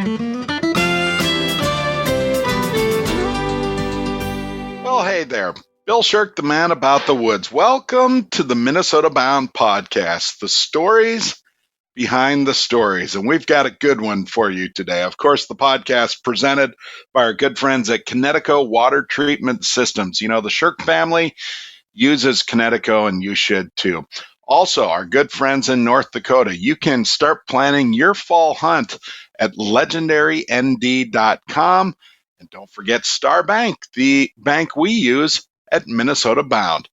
Well, hey there. Bill Sherck, the man about the woods. Welcome to the Minnesota Bound podcast, the stories behind the stories. And we've got a good one for you today. Of course, the podcast presented by our good friends at Connecticut Water Treatment Systems. You know, the Sherck family uses Connecticut, and you should too. Also, our good friends in North Dakota, you can start planning your fall hunt at legendarynd.com. And don't forget Star Bank, the bank we use at Minnesota Bound.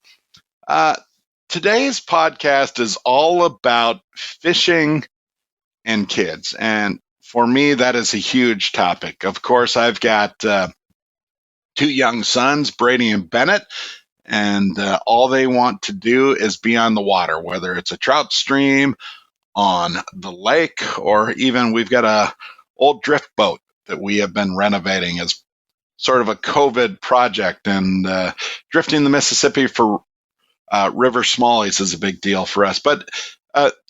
Today's podcast is all about fishing and kids. And for me, that is a huge topic. Of course, I've got two young sons, Brady and Bennett, and all they want to do is be on the water, whether it's a trout stream, on the lake, or even we've got a old drift boat that we have been renovating as sort of a COVID project, and drifting the Mississippi for river smallies is a big deal for us. But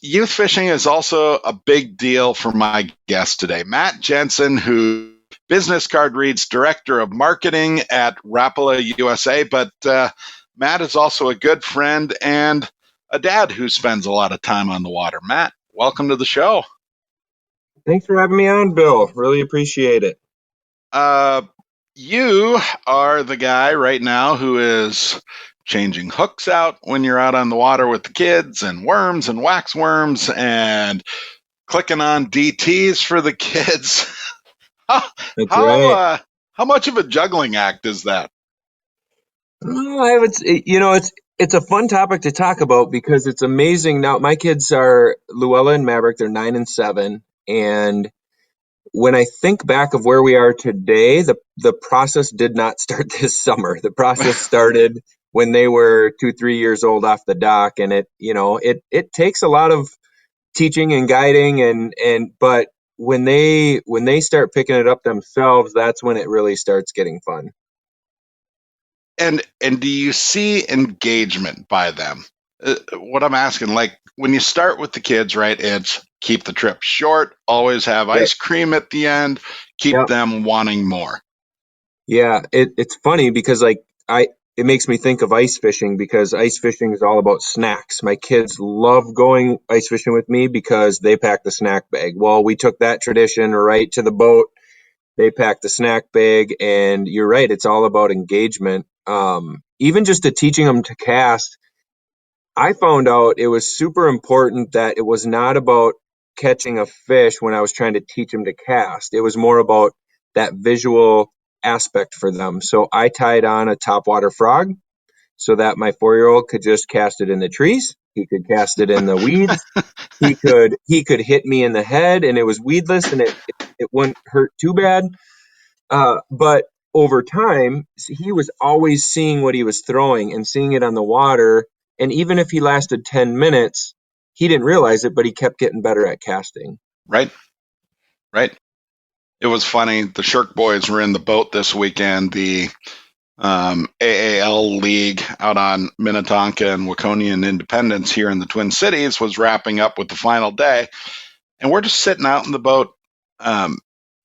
youth fishing is also a big deal for my guest today, Matt Jensen, who business card reads Director of Marketing at Rapala USA. But Matt is also a good friend and a dad who spends a lot of time on the water. Matt, welcome to the show. Thanks for having me on, Bill. Really appreciate it. You are the guy right now who is changing hooks out when you're out on the water with the kids, and worms and wax worms, and clicking on DTs for the kids. How much of a juggling act is that? It's a fun topic to talk about because it's amazing. Now, my kids are Luella and Maverick. They're 9 and 7, and when I think back of where we are today, the process did not start this summer. The process started when they were 2-3 years old off the dock, and it takes a lot of teaching and guiding, but when they start picking it up themselves, that's when it really starts getting fun. And do you see engagement by them? What I'm asking, like when you start with the kids, right? It's keep the trip short, always have ice cream at the end, keep them wanting more. Yeah, it's funny because it makes me think of ice fishing, because ice fishing is all about snacks. My kids love going ice fishing with me because they pack the snack bag. Well, we took that tradition right to the boat. They pack the snack bag, and you're right, it's all about engagement. Even just to teaching them to cast, I found out it was super important that it was not about catching a fish when I was trying to teach them to cast. It was more about that visual aspect for them. So I tied on a topwater frog so that my 4-year-old could just cast it in the trees. He could cast it in the weeds. He could hit me in the head, and it was weedless, and it wouldn't hurt too bad. But over time, he was always seeing what he was throwing and seeing it on the water. And even if he lasted 10 minutes, he didn't realize it, but he kept getting better at casting. Right. It was funny. The Sherck boys were in the boat this weekend. The AAL League out on Minnetonka and Waconia and Independence here in the Twin Cities was wrapping up with the final day. And we're just sitting out in the boat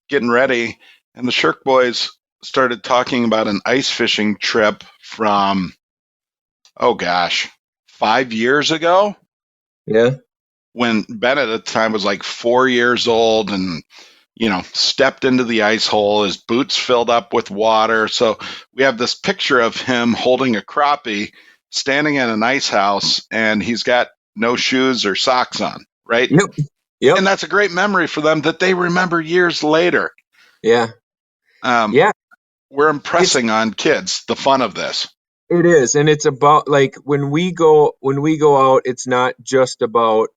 getting ready. And the Sherck boys started talking about an ice fishing trip from, 5 years ago. Yeah. When Bennett at the time was like 4 years old and, stepped into the ice hole, his boots filled up with water. So we have this picture of him holding a crappie, standing in an ice house, and he's got no shoes or socks on, right? Yep. And that's a great memory for them that they remember years later. Yeah. We're impressing on kids the fun of this. It is, and it's about, like, when we go out, it's not just about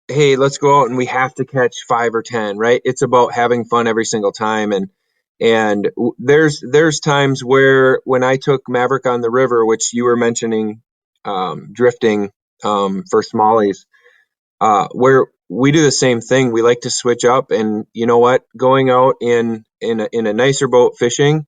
hey, let's go out and we have to catch 5 or 10, right? It's about having fun every single time. And there's times where when I took Maverick on the river, which you were mentioning, drifting for smallies, where we do the same thing. We like to switch up, and you know what? Going out in a nicer boat fishing,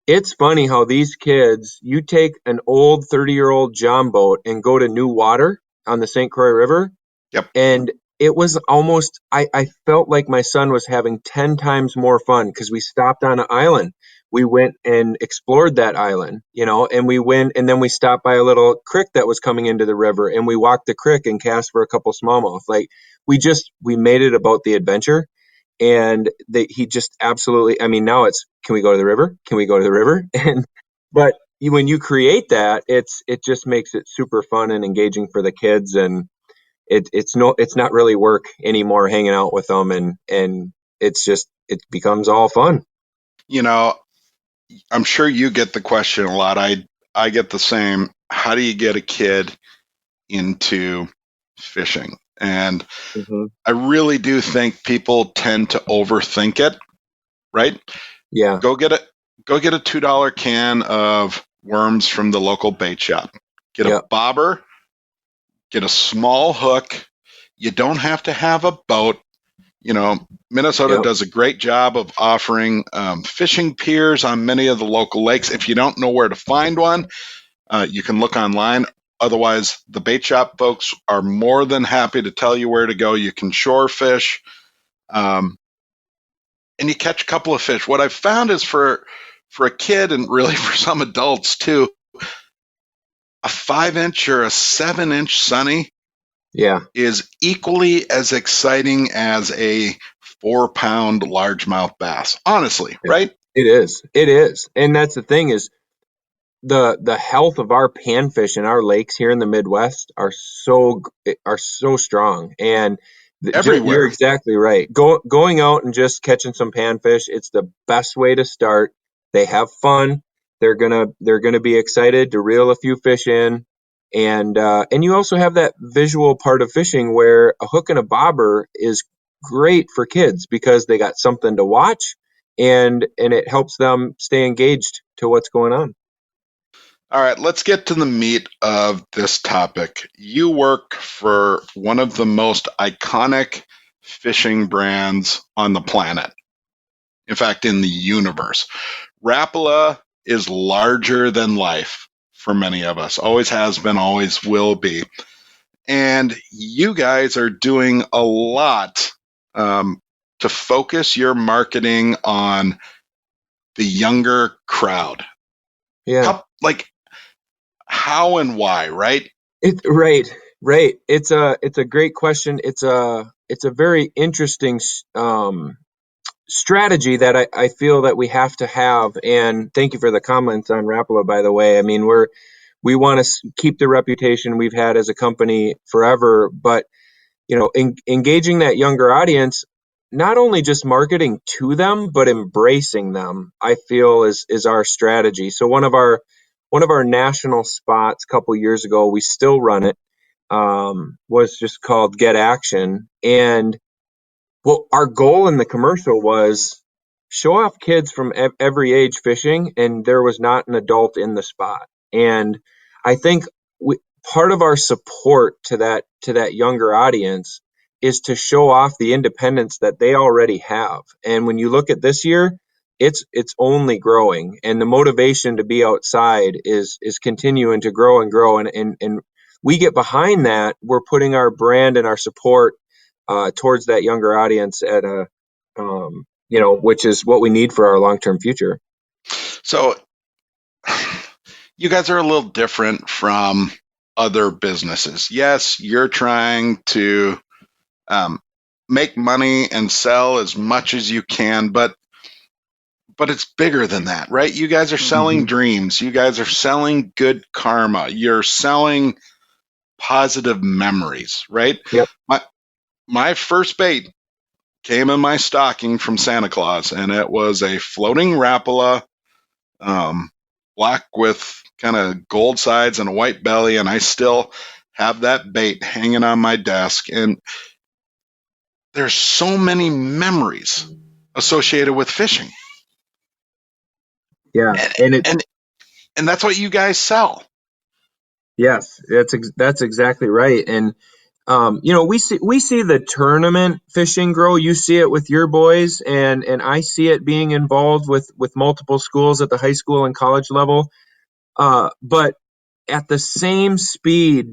it's funny how these kids, you take an old 30-year-old John boat and go to new water on the St. Croix River. Yep. And it was almost, I felt like my son was having 10 times more fun because we stopped on an island. We went and explored that island, and we went and then we stopped by a little creek that was coming into the river, and we walked the creek and cast for a couple smallmouth. Like, we made it about the adventure. And he just absolutely, I mean, now it's, can we go to the river? Can we go to the river? And, but when you create that, it just makes it super fun and engaging for the kids. And it's not really work anymore hanging out with them, and it becomes all fun. You know, I'm sure you get the question a lot. I get the same. How do you get a kid into fishing? And Hmm. I really do think people tend to overthink it, right? Yeah. Go get a $2 can of worms from the local bait shop. Get a Yeah. bobber, get a small hook. You don't have to have a boat. Minnesota Yeah. does a great job of offering fishing piers on many of the local lakes. If you don't know where to find one, you can look online. Otherwise, the bait shop folks are more than happy to tell you where to go. You can shore fish, and you catch a couple of fish. What I've found is for a kid and really for some adults too, a 5-inch or a 7-inch sunny Yeah. is equally as exciting as a 4-pound largemouth bass. Honestly, Yeah. right? It is. It is. And that's the thing is, the health of our panfish in our lakes here in the Midwest are so strong. And you're Everywhere. exactly right. Going out and just catching some panfish, it's the best way to start. They have fun. They're gonna be excited to reel a few fish in, and you also have that visual part of fishing where a hook and a bobber is great for kids because they got something to watch, and it helps them stay engaged to what's going on. All right, let's get to the meat of this topic. You work for one of the most iconic fishing brands on the planet. In fact, in the universe. Rapala is larger than life for many of us. Always has been, always will be. And you guys are doing a lot to focus your marketing on the younger crowd. Yeah. Like how and why, right? Right, right. It's a great question. It's a very interesting strategy that I feel that we have to have. And thank you for the comments on Rapala, by the way. I mean, we want to keep the reputation we've had as a company forever, but engaging that younger audience, not only just marketing to them, but embracing them, I feel is our strategy. So one of our national spots a couple years ago, we still run it, was just called Get Action. And well, our goal in the commercial was show off kids from every age fishing, and there was not an adult in the spot. And I think part of our support to that younger audience is to show off the independence that they already have. And when you look at this year, it's only growing, and the motivation to be outside is continuing to grow and grow. And we get behind that. We're putting our brand and our support towards that younger audience at which is what we need for our long-term future. So you guys are a little different from other businesses. Yes, you're trying to um, make money and sell as much as you can, but it's bigger than that, right? You guys are selling Mm-hmm. dreams. You guys are selling good karma. You're selling positive memories, right? Yep. My my first bait came in my stocking from Santa Claus, and it was a floating Rapala, um, black with kind of gold sides and a white belly, and I still have that bait hanging on my desk. And there's so many memories associated with fishing, Yeah, and and it and and that's what you guys sell. yes, that's exactly right. And we see the tournament fishing grow. You see it with your boys, and I see it being involved with multiple schools at the high school and college level. But at the same speed,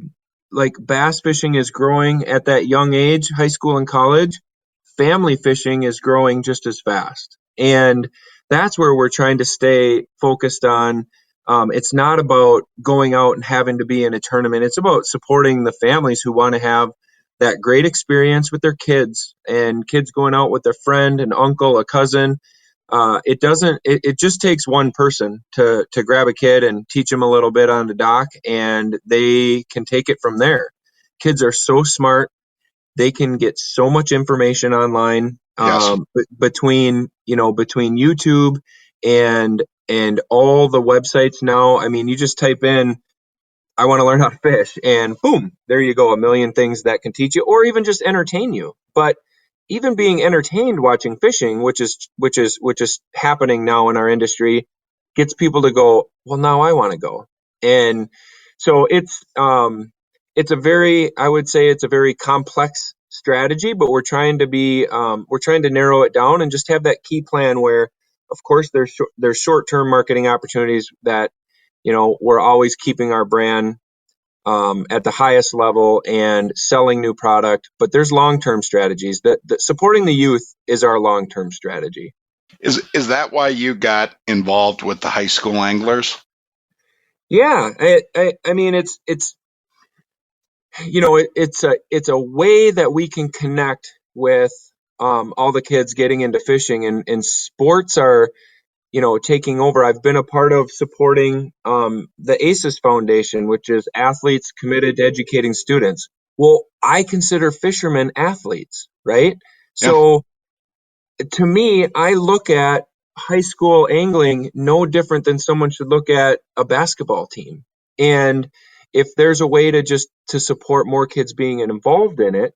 like bass fishing is growing at that young age, high school and college, family fishing is growing just as fast. And that's where we're trying to stay focused on. It's not about going out and having to be in a tournament. It's about supporting the families who want to have that great experience with their kids, and kids going out with a friend, an uncle, a cousin. It just takes one person to grab a kid and teach them a little bit on the dock, and they can take it from there. Kids are so smart. They can get so much information online, Yes. between YouTube and all the websites now. I mean, you just type in, I want to learn how to fish, and boom, there you go, a million things that can teach you or even just entertain you. But even being entertained watching fishing, which is happening now in our industry, gets people to go, well, now I want to go. And so it's a very, I would say it's a very complex strategy, but we're trying to narrow it down and just have that key plan where, of course, there's short-term marketing opportunities that, we're always keeping our brand at the highest level and selling new product. But there's long-term strategies that supporting the youth is our long-term strategy. Is that why you got involved with the high school anglers? Yeah, I mean it's a way that we can connect with all the kids getting into fishing, and sports are taking over. I've been a part of supporting the ACES Foundation, which is Athletes Committed to Educating Students. Well, I consider fishermen athletes, right? Yeah. So to me, I look at high school angling no different than someone should look at a basketball team. And if there's a way to support more kids being involved in it,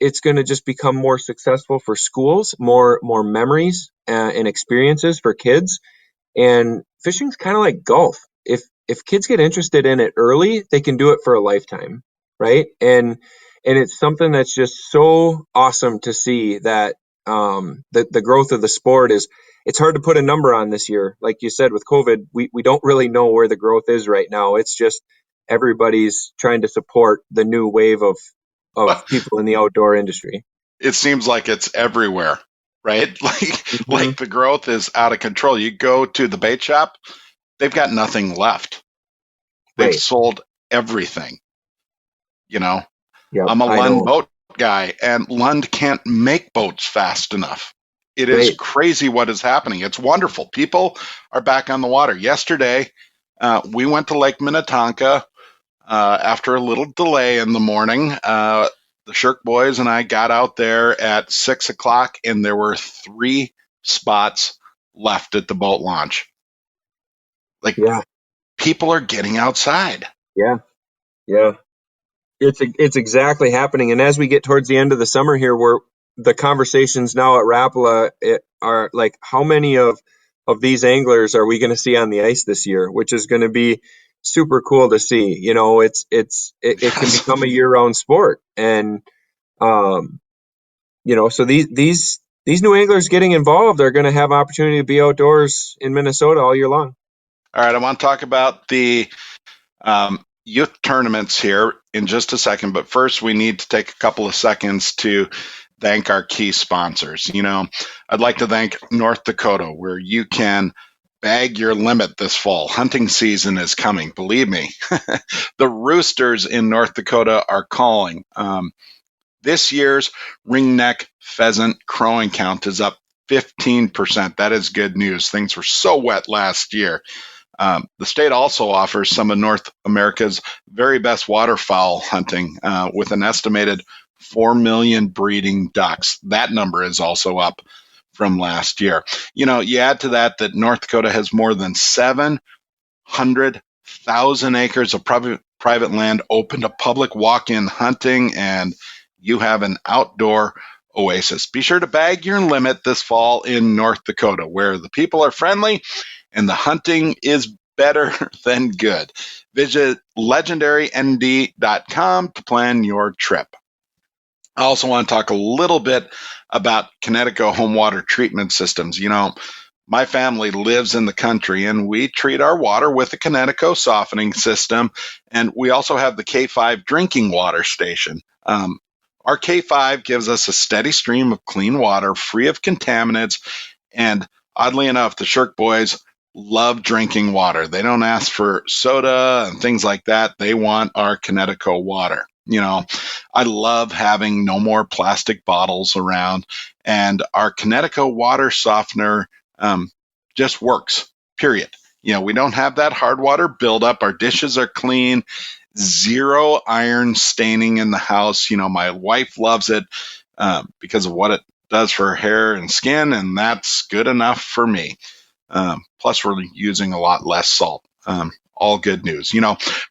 it's going to just become more successful for schools, more memories and experiences for kids. And fishing's kind of like golf. If kids get interested in it early, they can do it for a lifetime, right? And it's something that's just so awesome to see that the growth of the sport is. It's hard to put a number on this year, like you said with COVID. We don't really know where the growth is right now. It's just everybody's trying to support the new wave of Well, people in the outdoor industry. it seems like it's everywhere, right? Hmm. Like the growth is out of control. You go to the bait shop, they've got nothing left. They've Right. sold everything, you know. Yep. I'm a I Lund know. boat guy, and Lund can't make boats fast enough. It is Right. crazy what is happening. It's wonderful. People are back on the water. Yesterday, we went to Lake Minnetonka after a little delay in the morning. The Sherck boys and I got out there at 6 o'clock, and there were 3 spots left at the boat launch. Like, Yeah. people are getting outside. Yeah. Yeah. It's exactly happening. And as we get towards the end of the summer here, where the conversations now at Rapala are like, how many of these anglers are we going to see on the ice this year? Which is going to be super cool to see. It can Yes. become a year-round sport, and um, so these new anglers getting involved are going to have opportunity to be outdoors in Minnesota all year long. All right, I want to talk about the youth tournaments here in just a second, but first we need to take a couple of seconds to thank our key sponsors. I'd like to thank North Dakota, where you can bag your limit this fall. Hunting season is coming, believe me. The roosters in North Dakota are calling. This year's ringneck pheasant crowing count is up 15%. That is good news. Things were so wet last year. The state also offers some of North America's very best waterfowl hunting with an estimated 4 million breeding ducks. That number is also up from last year. You add to that North Dakota has more than 700,000 acres of private land open to public walk-in hunting, and you have an outdoor oasis. Be sure to bag your limit this fall in North Dakota, where the people are friendly and the hunting is better than good. Visit legendarynd.com to plan your trip. I also want to talk a little bit about Connecticut home water treatment systems. my family lives in the country, and we treat our water with a Connecticut softening system. And we also have the K5 drinking water station. Our K5 gives us a steady stream of clean water, free of contaminants. And oddly enough, the Sherck boys love drinking water. They don't ask for soda and things like that. They want our Connecticut water. I love having no more plastic bottles around, and our Connecticut water softener just works, period. We don't have that hard water buildup. Our dishes are clean, zero iron staining in the house. My wife loves it because of what it does for her hair and skin, and that's good enough for me. Plus, we're using a lot less salt. All good news.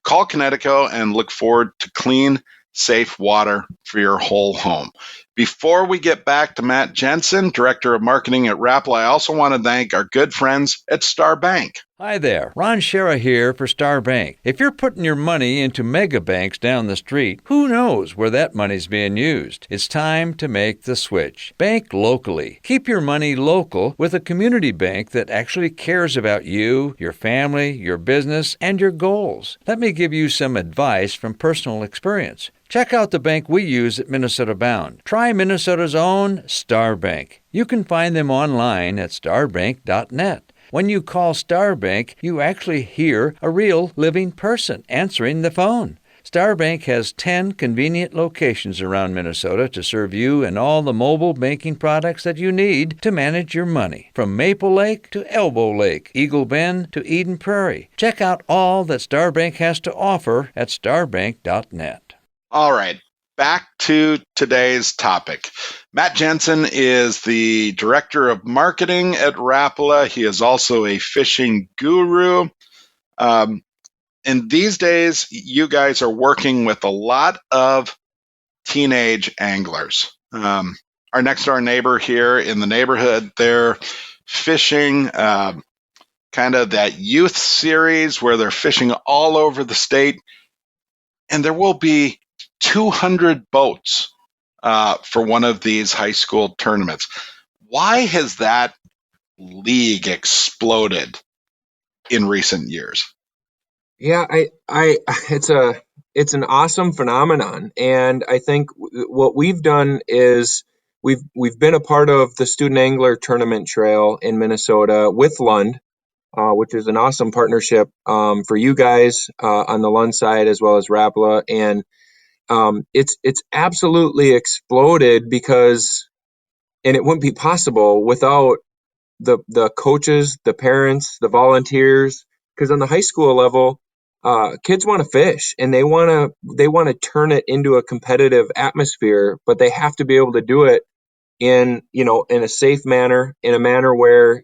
Call Connecticut and look forward to clean, safe water for your whole home. Before we get back to Matt Jensen, Director of Marketing at Rapala, I also want to thank our good friends at Star Bank. Hi there, Ron Shera here for Star Bank. If you're putting your money into mega banks down the street, who knows where that money's being used? It's time to make the switch. Bank locally. Keep your money local with a community bank that actually cares about you, your family, your business, and your goals. Let me give you some advice from personal experience. Check out the bank we use at Minnesota Bound. Try Minnesota's own Star Bank. You can find them online at starbank.net. When you call Star Bank, you actually hear a real living person answering the phone. Star Bank has 10 convenient locations around Minnesota to serve you and all the mobile banking products that you need to manage your money. From Maple Lake to Elbow Lake, Eagle Bend to Eden Prairie. Check out all that Star Bank has to offer at starbank.net. All right, back to today's topic. Matt Jensen is the Director of Marketing at Rapala. He is also a fishing guru. And these days, you guys are working with a lot of teenage anglers. Our next door neighbor here in the neighborhood, they're fishing kind of that youth series where they're fishing all over the state. And there will be 200 boats for one of these high school tournaments. Why has that league exploded in recent years? Yeah, it's an awesome phenomenon, and I think what we've done is we've been a part of the Student Angler Tournament Trail in Minnesota with Lund, which is an awesome partnership for you guys on the Lund side as well as Rapala, and it's absolutely exploded because, and it wouldn't be possible without the coaches, the parents, the volunteers, because on the high school level, kids want to fish and they want to turn it into a competitive atmosphere, but they have to be able to do it in a safe manner, in a manner where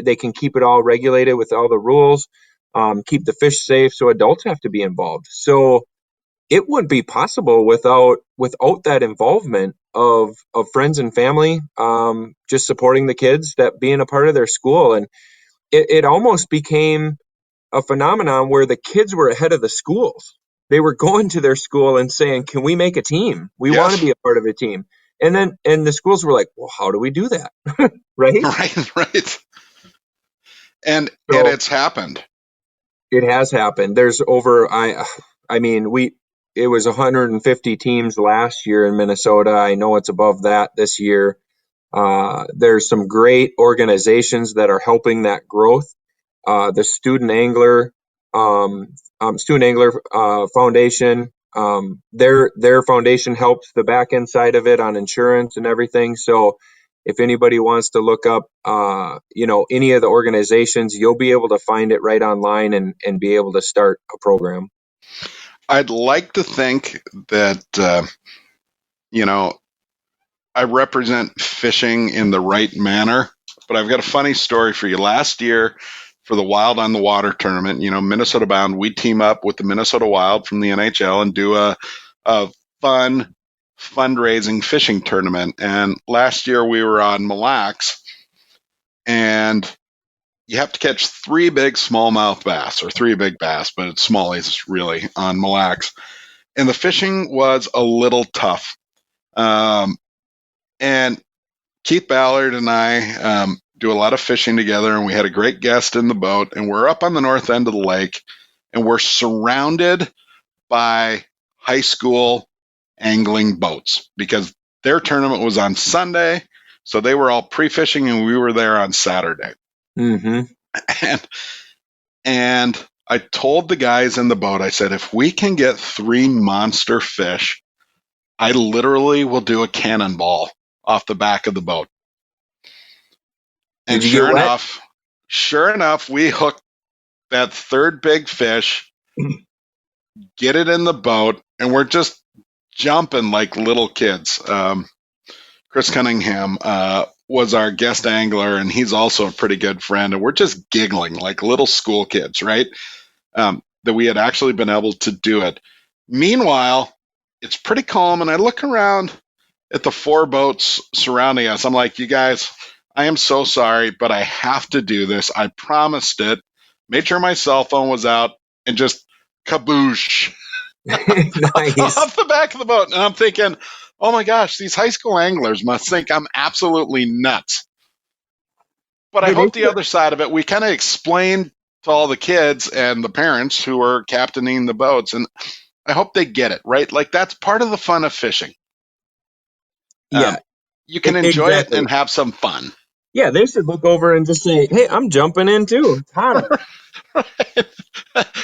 they can keep it all regulated with all the rules, keep the fish safe. So adults have to be involved. So it wouldn't be possible without that involvement of friends and family, just supporting the kids, that being a part of their school. And it almost became a phenomenon where the kids were ahead of the schools. They were going to their school and saying, can we make a team? We want to Yes. be a part of a team. And the schools were like, well, how do we do that? Right? Right. And So it's happened. it has happened. There's it was 150 teams last year in Minnesota. I know it's above that this year. There's some great organizations that are helping that growth. The Student Angler Foundation. Their foundation helps the back end side of it on insurance and everything. So if anybody wants to look up, any of the organizations, you'll be able to find it right online and be able to start a program. I'd like to think that, I represent fishing in the right manner, but I've got a funny story for you. Last year, for the Wild on the Water tournament, Minnesota Bound, we team up with the Minnesota Wild from the NHL and do a fun fundraising fishing tournament. And last year we were on Mille Lacs, and you have to catch 3 big smallmouth bass, or 3 big bass, but it's smallies really on Mille Lacs. And the fishing was a little tough. And Keith Ballard and I, do a lot of fishing together, and we had a great guest in the boat, and we're up on the north end of the lake, and we're surrounded by high school angling boats because their tournament was on Sunday. So they were all pre-fishing and we were there on Saturday. Mm-hmm. And I told the guys in the boat, I said, if we can get 3 monster fish, I literally will do a cannonball off the back of the boat. And Did you get wet? Sure enough, we hooked that third big fish, get it in the boat, and we're just jumping like little kids. Chris Cunningham was our guest angler, and he's also a pretty good friend. And we're just giggling like little school kids, right? That we had actually been able to do it. Meanwhile, it's pretty calm, and I look around at the 4 boats surrounding us. I'm like, you guys, I am so sorry, but I have to do this. I promised it. Made sure my cell phone was out, and just kaboosh Nice. off the back of the boat. And I'm thinking, oh my gosh, these high school anglers must think I'm absolutely nuts. But I hope the other side of it, we kind of explained to all the kids and the parents who are captaining the boats, and I hope they get it, right? Like, that's part of the fun of fishing. Yeah. You can enjoy it and have some fun. Yeah, they should look over and just say, hey, I'm jumping in too. It's hotter. Right.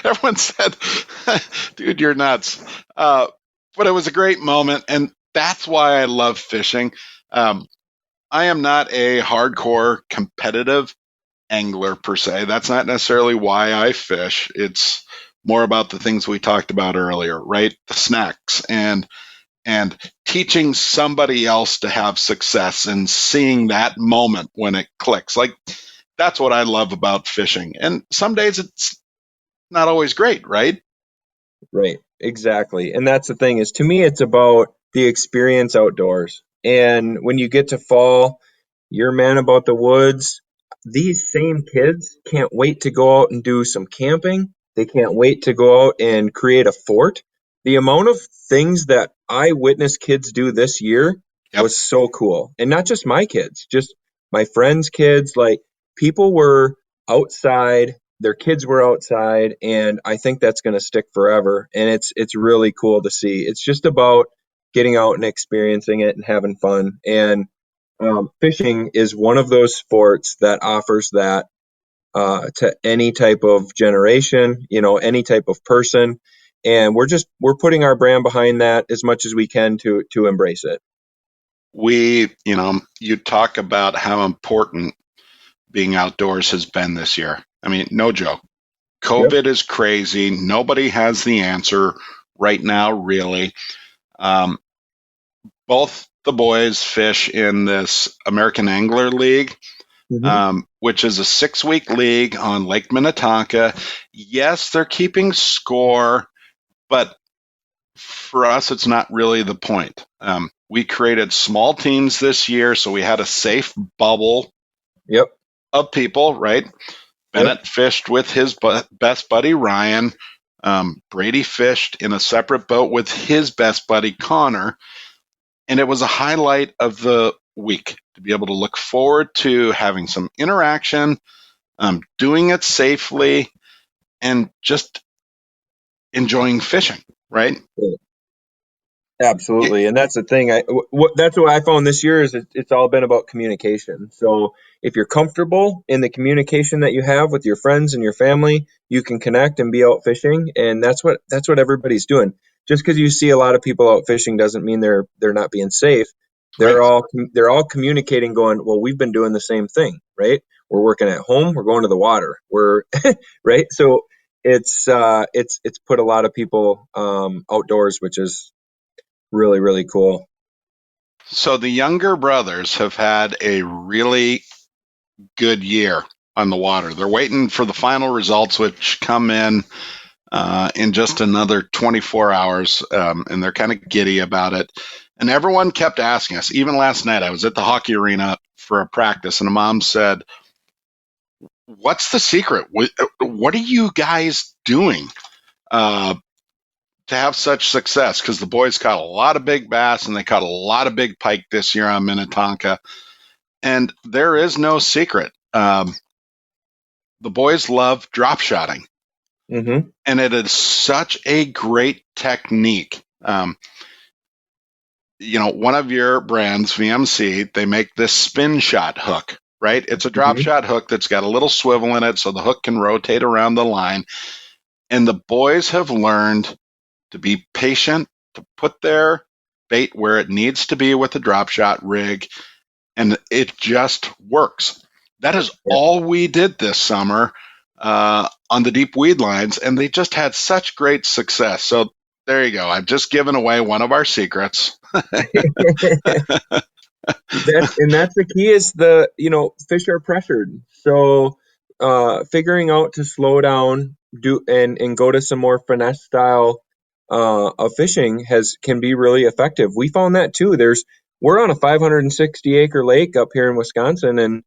Everyone said, dude, you're nuts. But it was a great moment, and that's why I love fishing. I am not a hardcore competitive angler per se. That's not necessarily why I fish. It's more about the things we talked about earlier, right? The snacks and teaching somebody else to have success and seeing that moment when it clicks. Like, that's what I love about fishing. And some days it's not always great, right? Right, exactly. And that's the thing is, to me, it's about the experience outdoors. And when you get to fall, you're a man about the woods. These same kids can't wait to go out and do some camping. They can't wait to go out and create a fort. The amount of things that I witnessed kids do this year Yep. was so cool. And not just my kids, just my friends' kids. Like, people were outside, their kids were outside, and I think that's going to stick forever. And it's really cool to see. It's just about getting out and experiencing it and having fun. And fishing is one of those sports that offers that to any type of generation, any type of person. And we're putting our brand behind that as much as we can to embrace it. You talk about how important being outdoors has been this year. I mean, no joke. COVID is crazy. Nobody has the answer right now, really. Both the boys fish in this American Angler League, which is a 6-week league on Lake Minnetonka. Yes, they're keeping score, but for us, it's not really the point. We created small teams this year, so we had a safe bubble of people, right? Bennett fished with his best buddy, Ryan. Brady fished in a separate boat with his best buddy, Connor. And it was a highlight of the week to be able to look forward to having some interaction, doing it safely, and just enjoying fishing, right? Absolutely. And that's the thing. That's what I found this year is it's all been about communication. So if you're comfortable in the communication that you have with your friends and your family, you can connect and be out fishing. And that's what everybody's doing. Just because you see a lot of people out fishing doesn't mean they're not being safe. They're all communicating, going, well, we've been doing the same thing, right? We're working at home, we're going to the water. We're right. So it's put a lot of people outdoors, which is really, really cool. So the younger brothers have had a really good year on the water. They're waiting for the final results, which come in just another 24 hours, and they're kind of giddy about it. And everyone kept asking us. Even last night, I was at the hockey arena for a practice, and a mom said, what's the secret? What are you guys doing to have such success? Because the boys caught a lot of big bass and they caught a lot of big pike this year on Minnetonka. And there is no secret. The boys love drop shotting, Mm-hmm. and it is such a great technique. One of your brands, VMC, they make this spin shot hook, right? It's a drop Mm-hmm. shot hook that's got a little swivel in it so the hook can rotate around the line. And the boys have learned to be patient, to put their bait where it needs to be with the drop shot rig, and it just works. That is Yeah. all we did this summer on the deep weed lines, and they just had such great success. So there you go. I've just given away one of our secrets. That's the key is fish are pressured. So figuring out to slow down, do and go to some more finesse style of fishing can be really effective. We found that too. We're on a 560 acre lake up here in Wisconsin, and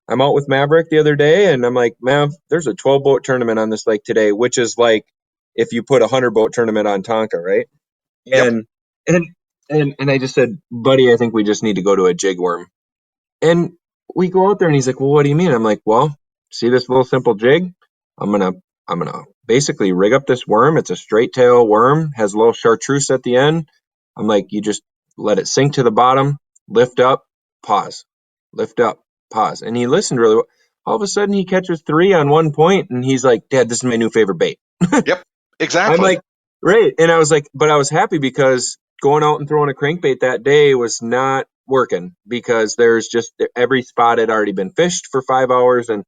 I'm out with Maverick the other day, and I'm like, Mav, there's a 12 boat tournament on this lake today, which is like if you put a 100 boat tournament on Tonka, right? Yep. And and and I just said, buddy, I think we just need to go to a jig worm. And we go out there and he's like, well, what do you mean? I'm like, well, see this little simple jig? I'm gonna I'm gonna basically rig up this worm. It's a straight tail worm, has a little chartreuse at the end. I'm like, you just let it sink to the bottom, lift up, pause, lift up, pause. And he listened really well. All of a sudden he catches three on one point and he's like, Dad, this is my new favorite bait. Yep. I'm Exactly. like, right. And I was like, but I was happy because going out and throwing a crankbait that day was not working because there's just every spot had already been fished for 5 hours. And,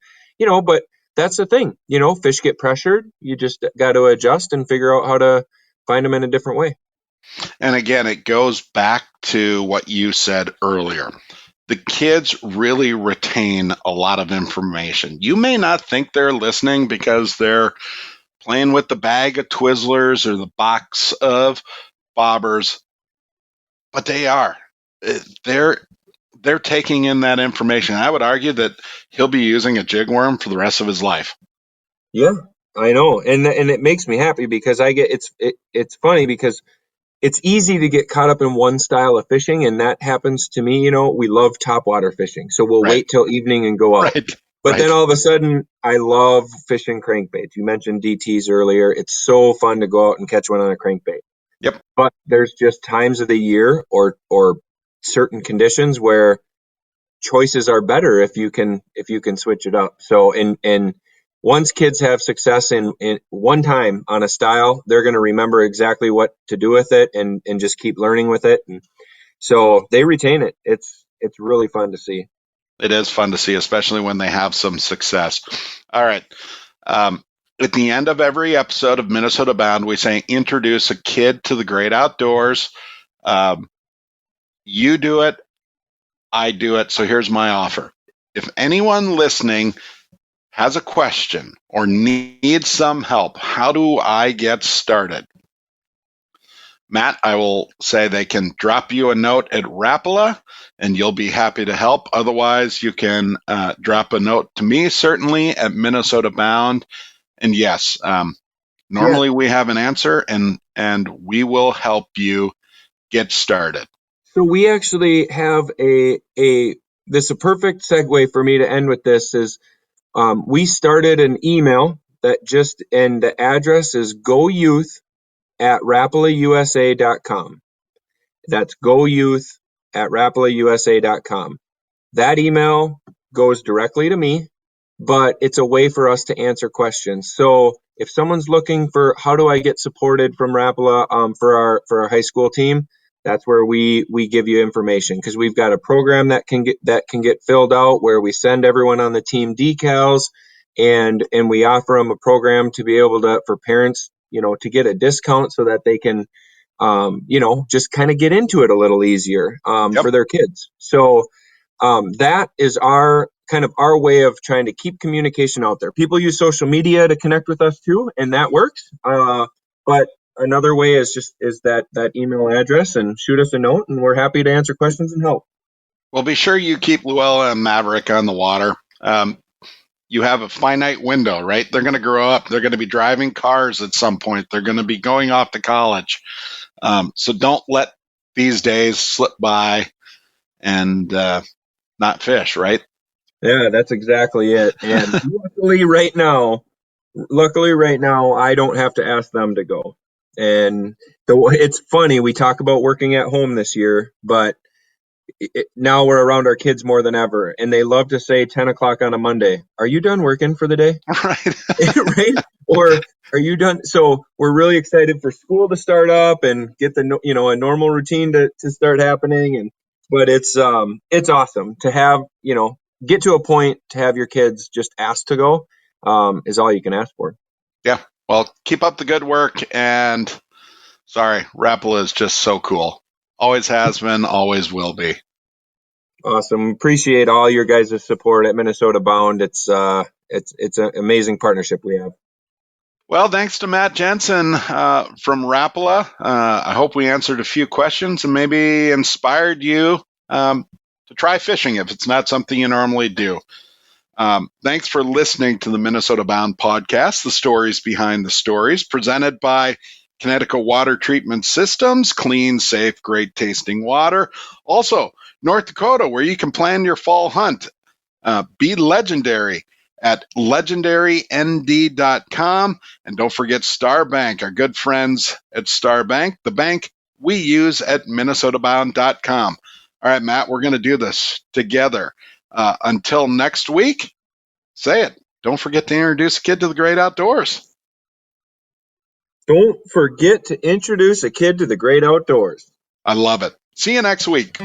but that's the thing, fish get pressured. You just got to adjust and figure out how to find them in a different way. And again, it goes back to what you said earlier. The kids really retain a lot of information. You may not think they're listening because they're playing with the bag of Twizzlers or the box of bobbers, but they are. They're taking in that information. I would argue that he'll be using a jig worm for the rest of his life. Yeah, I know. And it makes me happy because it's funny because it's easy to get caught up in one style of fishing, and that happens to me. We love topwater fishing, so we'll Right. wait till evening and go out. Right. But then Right. all of a sudden, I love fishing crankbaits. You mentioned DTs earlier. It's so fun to go out and catch one on a crankbait. Yep. But there's just times of the year or certain conditions where choices are better if you can switch it up. So and once kids have success in one time on a style, they're going to remember exactly what to do with it and just keep learning with it. And so they retain it. It's really fun to see. It is fun to see, especially when they have some success. All right. Um, at the end of every episode of Minnesota Bound, we say introduce a kid to the great outdoors. You do it, I do it. So here's my offer. If anyone listening has a question or needs some help, how do I get started? Matt, I will say they can drop you a note at Rapala and you'll be happy to help. Otherwise, you can drop a note to me, certainly at Minnesota Bound. And yes, Yeah. normally we have an answer and we will help you get started. So we actually have this is a perfect segue for me to end with this is we started an email and the address is goyouth@rapalausa.com. That's goyouth@rapalausa.com. That email goes directly to me, but it's a way for us to answer questions. So if someone's looking for how do I get supported from Rapala for our high school team, that's where we give you information because we've got a program that can get filled out where we send everyone on the team decals and we offer them a program to be able to for parents to get a discount so that they can just kind of get into it a little easier Yep. for their kids. So that is our kind of our way of trying to keep communication out there. People use social media to connect with us too, and that works. But another way is that email address and shoot us a note, and we're happy to answer questions and help. Well, be sure you keep Luella and Maverick on the water. You have a finite window, right? They're going to grow up. They're going to be driving cars at some point. They're going to be going off to college. So don't let these days slip by. And not fish, right? Yeah, that's exactly it. And luckily right now, I don't have to ask them to go. And it's funny, we talk about working at home this year, but now we're around our kids more than ever. And they love to say 10 o'clock on a Monday, "Are you done working for the day?" Right. Right? Or "Are you done?" So we're really excited for school to start up and get a normal routine to start happening. But it's awesome to have, get to a point to have your kids just ask to go, is all you can ask for. Yeah. Well, keep up the good work. And sorry, Rapala is just so cool. Always has been, always will be. Awesome. Appreciate all your guys' support at Minnesota Bound. It's an amazing partnership we have. Well, thanks to Matt Jensen from Rapala. I hope we answered a few questions and maybe inspired you to try fishing if it's not something you normally do. Thanks for listening to the Minnesota Bound podcast, the stories behind the stories, presented by Connecticut Water Treatment Systems, clean, safe, great tasting water. Also, North Dakota, where you can plan your fall hunt. Be legendary at legendarynd.com. And don't forget Starbank, our good friends at Starbank, the bank we use at minnesotabound.com. All right, Matt, we're going to do this together. Until next week, say it. Don't forget to introduce a kid to the great outdoors. Don't forget to introduce a kid to the great outdoors. I love it. See you next week.